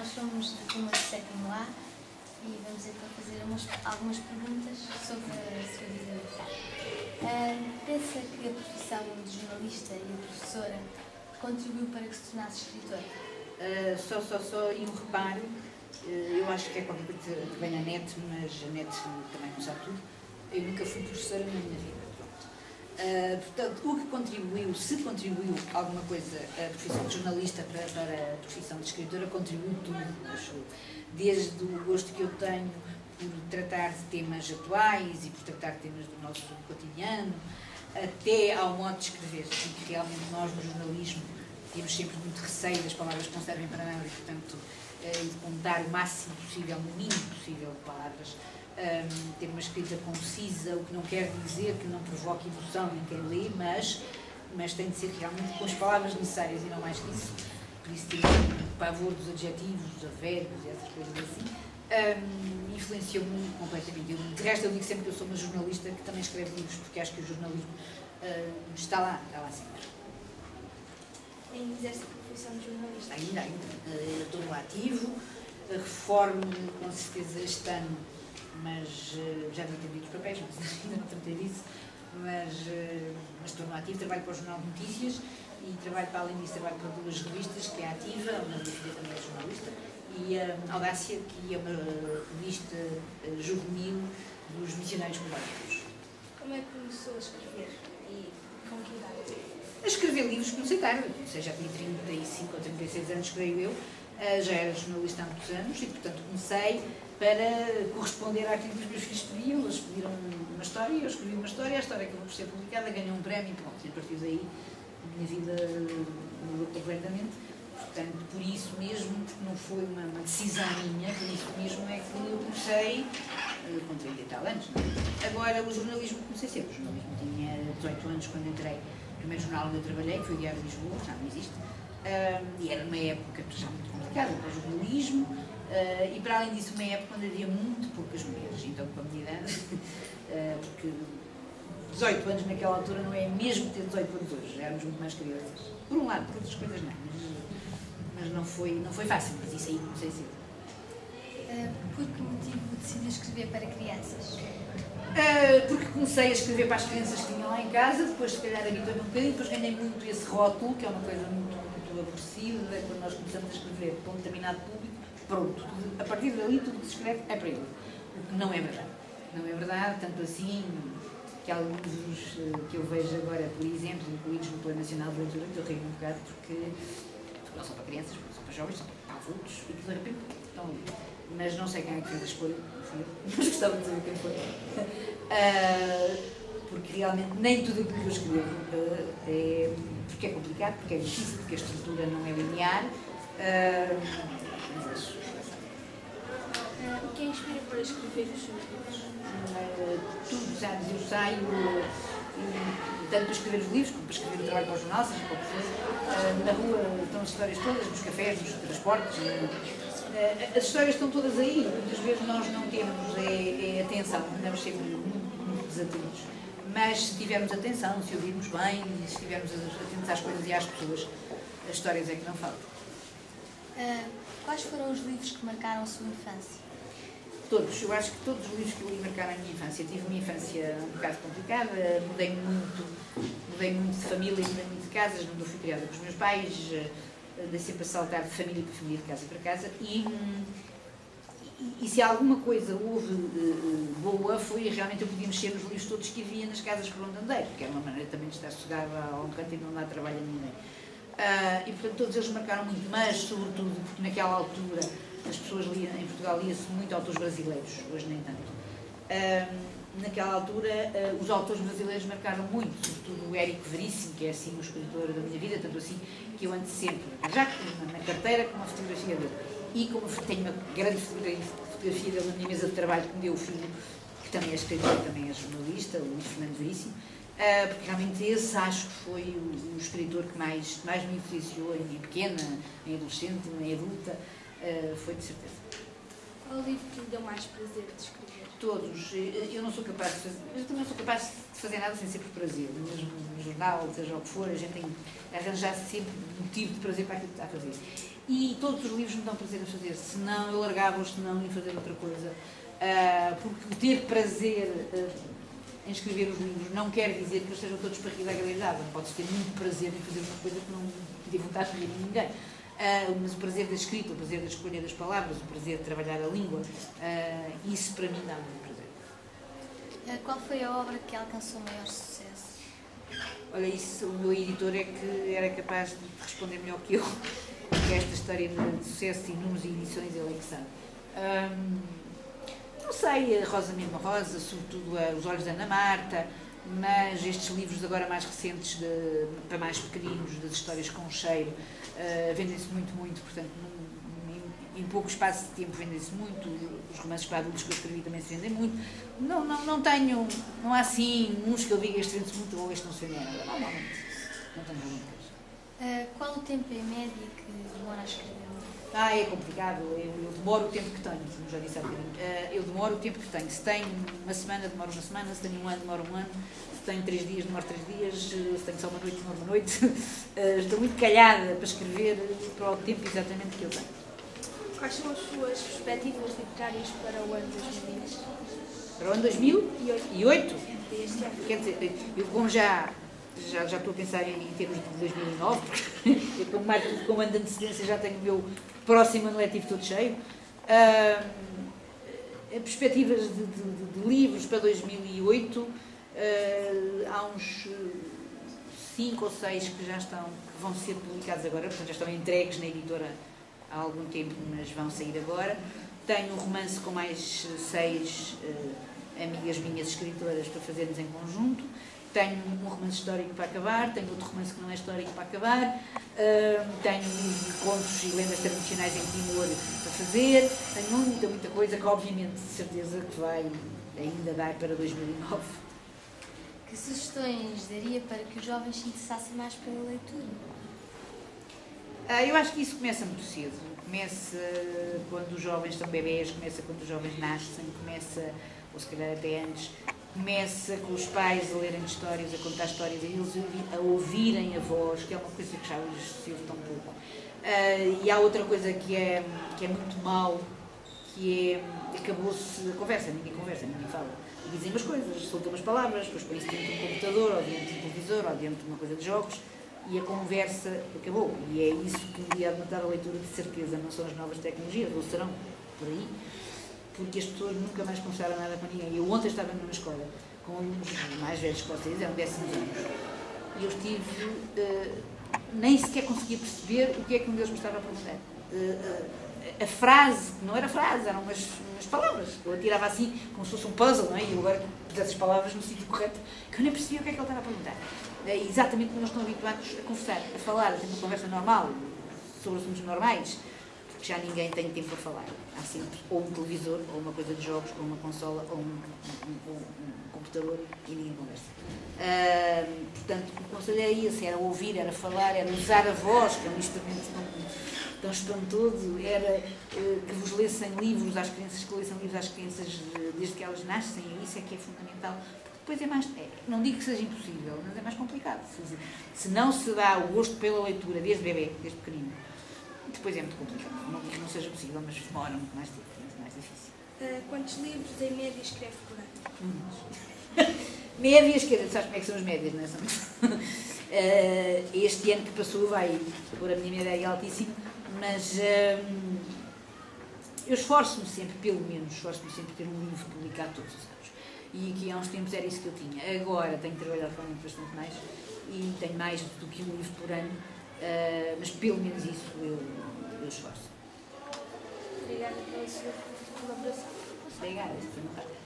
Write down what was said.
nós somos de turma de sétimo A e vamos então fazer algumas perguntas sobre a sua vida. Pensa que a profissão de jornalista e de professora contribuiu para que se tornasse escritora? Só e um reparo, eu acho que é qualquer coisa que vem na net, mas a net também não sabe tudo. Eu nunca fui professora na minha vida. Portanto, o que contribuiu, se contribuiu alguma coisa a profissão de jornalista para a profissão de escritora, contribuiu tudo, acho, desde o gosto que eu tenho por tratar de temas atuais e por tratar de temas do nosso cotidiano, até ao modo de escrever, que realmente nós no jornalismo temos sempre muito receio das palavras que não servem para nada e, portanto, de contar o máximo possível, o mínimo possível de palavras. Ter uma escrita concisa, o que não quer dizer que não provoque emoção em quem lê, mas tem de ser realmente com as palavras necessárias e não mais que isso. Por isso tem um pavor dos adjetivos, dos advérbios e essas coisas assim. Influenciou-me completamente. De resto, eu digo sempre que eu sou uma jornalista que também escreve livros, porque acho que o jornalismo está lá sempre. Ainda exerce a profissão de jornalista? Ainda. Estou no ativo, reformo-me com certeza este ano, mas já não tenho os papéis, mas ainda não tratei disso, mas estou no ativo, trabalho para o Jornal de Notícias e trabalho, para além disso, trabalho para duas revistas, que é a Ativa, onde a minha filha também é jornalista, e a Audácia, que é uma revista juvenil dos missionários cubánicos. Como é que começou a escrever e com que idade? A escrever livros comecei tarde, ou seja, já tinha 35 ou 36 anos, creio eu, já era jornalista há muitos anos e, portanto, comecei para corresponder àquilo que os meus filhos pediam. Eles pediram uma história, eu escrevi uma história, a história acabou por ser publicada, ganhei um prémio, pronto, e a partir daí a minha vida mudou completamente. Portanto, por isso mesmo, porque não foi uma decisão minha, por isso mesmo é que eu comecei com 30 e tal anos. Não? Agora, o jornalismo comecei sempre. O jornalismo tinha 18 anos quando entrei no primeiro jornal onde eu trabalhei, que foi o Diário de Lisboa, já não existe, e era uma época já muito complicada para o jornalismo, e para além disso uma época onde havia muito poucas mulheres, então com a minha idade, porque 18 anos naquela altura não é mesmo ter 18 anos hoje, éramos muito mais crianças. Por um lado, por outras coisas não, mas não foi fácil, mas isso aí comecei cedo. Por que motivo decidiu escrever para crianças? Porque comecei a escrever para as crianças que tinham lá em casa, depois se calhar habituei-me um bocadinho, depois ganhei muito esse rótulo, que é uma coisa muito aborrecida, quando nós começamos a escrever para um determinado público, pronto, a partir dali tudo que se escreve é para ele, o que não é verdade. Não é verdade, tanto assim que alguns livros que eu vejo agora, por exemplo, incluídos no Plano Nacional de Leitura, que eu rio um bocado, porque não são para crianças, são para jovens, são para adultos, e que de repente estão ali. Mas não sei quem é que fez a escolha, mas gostava de saber quem foi. Porque realmente nem tudo aquilo que eu escrevo porque é complicado, porque é difícil, porque a estrutura não é linear. Mas acho. O que a inspira para escrever os seus livros? Tudo, sabes, eu saio, tanto para escrever os livros como para escrever o trabalho para o jornal, seja qual for. Na rua estão as histórias todas, nos cafés, nos transportes. As histórias estão todas aí, muitas vezes nós não temos atenção, andamos sempre muito desatentos. Mas se tivermos atenção, se ouvirmos bem, se estivermos atentos às coisas e às pessoas, as histórias é que não faltam. Quais foram os livros que marcaram a sua infância? Todos. Eu acho que todos os livros que eu li marcaram a minha infância. Eu tive uma infância um bocado complicada, mudei muito de família, mudei muito de casas, não fui criada com os meus pais, andei sempre a saltar de família para família, de casa para casa, e se alguma coisa houve boa, foi realmente eu podia mexer nos livros todos que havia nas casas por onde andei, porque era uma maneira também de estar sossegada a um canto e não dar trabalho a ninguém. E portanto todos eles marcaram muito, mas sobretudo porque naquela altura as pessoas liam, em Portugal lia-se muito autores brasileiros, hoje nem tanto. Naquela altura os autores brasileiros marcaram muito, sobretudo o Érico Veríssimo, que é assim o escritor da minha vida, tanto assim que eu ando sempre, já na carteira, com uma fotografia dele. E como tenho uma grande fotografia dele na minha mesa de trabalho, que me deu o filho, que também é escritor, também é jornalista, o Luís Fernando Veríssimo, porque realmente esse acho que foi o escritor que mais me influenciou em pequena, em adolescente, em adulta, foi de certeza. Qual o livro que lhe deu mais prazer de escrever? Todos. Eu não sou capaz de fazer, mas eu também não sou capaz de fazer nada sem ser por prazer. Mesmo no jornal, seja o que for, a gente tem que arranjar sempre motivo de prazer para aquilo que está a fazer. E todos os livros me dão prazer a fazer. Senão eu largava-os, senão ia fazer outra coisa. Porque ter prazer em escrever os livros não quer dizer que eles sejam todos para rir da gargalhada. Pode-se ter muito prazer em fazer uma coisa que não dê vontade de rir a ninguém. Mas o prazer da escrita, o prazer da escolha das palavras, o prazer de trabalhar a língua, isso para mim dá muito prazer. Qual foi a obra que alcançou maior sucesso? Olha, isso o meu editor é que era capaz de responder melhor que eu, porque esta história de sucesso e números e edições ele é que sabe. Não sei, a Rosa Mesmo Rosa, sobretudo Os Olhos da Ana Marta, mas estes livros agora mais recentes, para mais pequeninos, das histórias com cheiro, vendem-se muito, portanto, em pouco espaço de tempo vendem-se muito. Os romances para adultos que eu escrevi também se vendem muito. Não há assim uns que eu diga este vende-se muito ou este não se vende nada. Normalmente, não tenho alguma coisa. Qual o tempo em média que demora a escrever um livro? É complicado. Eu demoro o tempo que tenho, como já disse há bocadinho. Eu demoro o tempo que tenho. Se tenho uma semana, demoro uma semana. Se tenho um ano, demoro um ano. Se tenho 3 dias, demoro 3 dias. Se tenho só uma noite, demoro uma noite. Estou muito calhada para escrever para o tempo exatamente que eu tenho. Quais são as suas perspectivas literárias para o ano 2010? Para o ano 2008? Este ano. Quer dizer, eu como já estou a pensar em termos de 2009, porque eu como marco tudo com ano de antecedência já tenho o meu próximo ano letivo todo cheio. Perspectivas de livros para 2008, há uns 5 ou 6 que já estão, que vão ser publicados agora, portanto já estão entregues na editora há algum tempo, mas vão sair agora. Tenho um romance com mais 6 amigas minhas escritoras para fazermos em conjunto. Tenho um romance histórico para acabar, tenho outro romance que não é histórico para acabar, tenho um livro de contos e lendas tradicionais em Timor para fazer, tenho muita coisa que obviamente de certeza que vai ainda dar para 2009. Que sugestões daria para que os jovens se interessassem mais pela leitura? Eu acho que isso começa muito cedo. Começa quando os jovens são bebés, começa quando os jovens nascem, começa, ou se calhar até antes, começa com os pais a lerem histórias, a contar histórias, a eles a ouvirem a voz, que é uma coisa que já hoje se ouve tão pouco. E há outra coisa que é muito mau, que é, acabou-se a conversa, ninguém fala. Dizem umas coisas, soltam umas palavras, depois põem-se dentro de um computador, ou dentro de um televisor, ou dentro de uma coisa de jogos, e a conversa acabou. E é isso que me ia matar a leitura, de certeza. Não são as novas tecnologias, ou serão por aí, porque as pessoas nunca mais conversaram nada com ninguém. Eu ontem estava numa escola com alunos mais velhos que vocês, eram 10 anos, e eu estive, nem sequer conseguia perceber o que é que um deles me estava a perguntar. A frase, não era frase, eram umas palavras. Eu atirava assim, como se fosse um puzzle, não é? E eu agora pus essas palavras no sítio correto, que eu nem percebia o que é que ele estava a perguntar. Exatamente como nós estamos habituados a conversar, a falar, a ter uma conversa normal, sobre assuntos normais, porque já ninguém tem tempo para falar. Há sempre ou um televisor, ou uma coisa de jogos, ou uma consola, ou um computador, e ninguém conversa. Portanto, o conselho era esse, era ouvir, era falar, era usar a voz, que é um instrumento tão espantoso, era que vos lessem livros às crianças, que lessem livros às crianças desde que elas nascem, e isso é que é fundamental. Depois é mais, não digo que seja impossível, mas é mais complicado. Se não se dá o gosto pela leitura desde bebê, desde pequenino, depois é muito complicado. Não digo que não seja possível, mas demora muito mais tempo, muito mais difícil. Quantos livros em média escreve por ano? Médias, sabes como é que são as médias, não é? Este ano que passou vai pôr a minha média altíssima, mas eu esforço-me sempre, pelo menos, esforço-me sempre ter um livro publicado todos os anos. E aqui há uns tempos era isso que eu tinha. Agora tenho trabalhado realmente bastante mais e tenho mais do que um livro por ano, mas pelo menos isso eu esforço. Obrigada pela sua colaboração. Obrigada, foi um prazer.